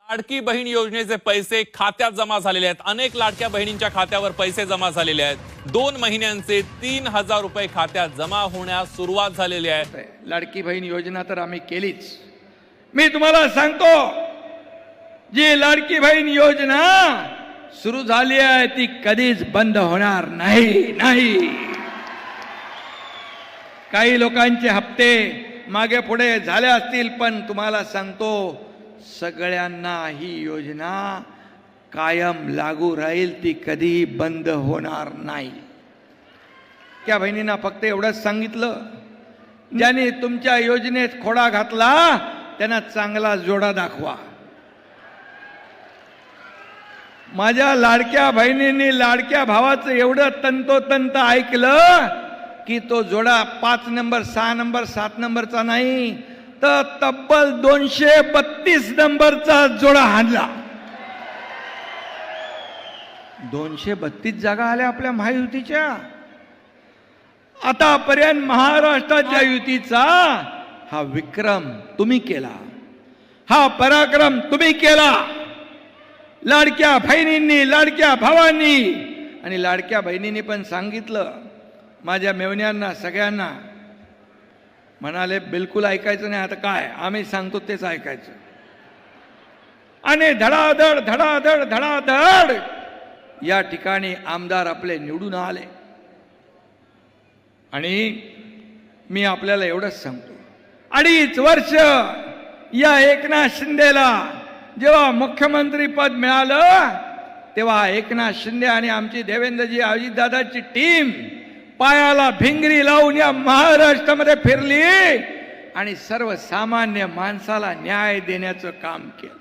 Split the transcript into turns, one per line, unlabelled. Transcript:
लाडकी बहीण योजनेचे पैसे खात्यात जमा झालेले आहेत। अनेक लाडक्या बहिणींच्या खात्यावर पैसे जमा झालेले आहेत। 2 महिन्यांचे 3000 रुपये खात्यात जमा होण्यास सुरुवात झालेली आहे।
लाडकी बहीण योजना तर आम्ही केलीच। मी तुम्हाला सांगतो, जी लाडकी बहीण योजना सुरू झाली आहे ती कधीच बंद होणार नाही। काही लोकांचे हप्ते मागे पुढे झाले असतील, पण तुम्हाला सांगतो सगळ्यांना ही योजना कायम लागू राहील, ती कधी बंद होणार नाही। त्या बहिणींना फक्त एवढंच सांगितलं, ज्यांनी तुमच्या योजनेत खोडा घातला त्यांना चांगला जोडा दाखवा। माझ्या लाडक्या बहिणींनी लाडक्या भावाचं एवढं तंतोतंत ऐकलं की तो जोडा 5 नंबर 6 नंबर 7 नंबरचा नाही तर तब्बल 232 नंबरचा जोडा हाणला। 232 जागा आल्या आपल्या महायुतीच्या। आतापर्यंत महाराष्ट्राच्या युतीचा हा विक्रम तुम्ही केला, हा पराक्रम तुम्ही केला। लाडक्या बहिणींनी, लाडक्या भावांनी आणि लाडक्या बहिणींनी पण सांगितलं, माझ्या मेवण्यांना सगळ्यांना म्हणाले बिलकुल ऐकायचं नाही, आता काय आम्ही सांगतो तेच ऐकायचं। आणि धडाधड धडाधड धडाधड या ठिकाणी आमदार आपले निवडून आले। आणि मी आपल्याला एवढंच सांगतो, 2.5 वर्ष या एकनाथ शिंदेला जेव्हा मुख्यमंत्री पद मिळालं तेव्हा एकनाथ शिंदे आणि आमची देवेंद्रजी अजितदादाची टीम पायाला भिंगरी लावून या महाराष्ट्रामध्ये फिरली आणि सर्वसामान्य माणसाला न्याय देण्याचं काम केलं।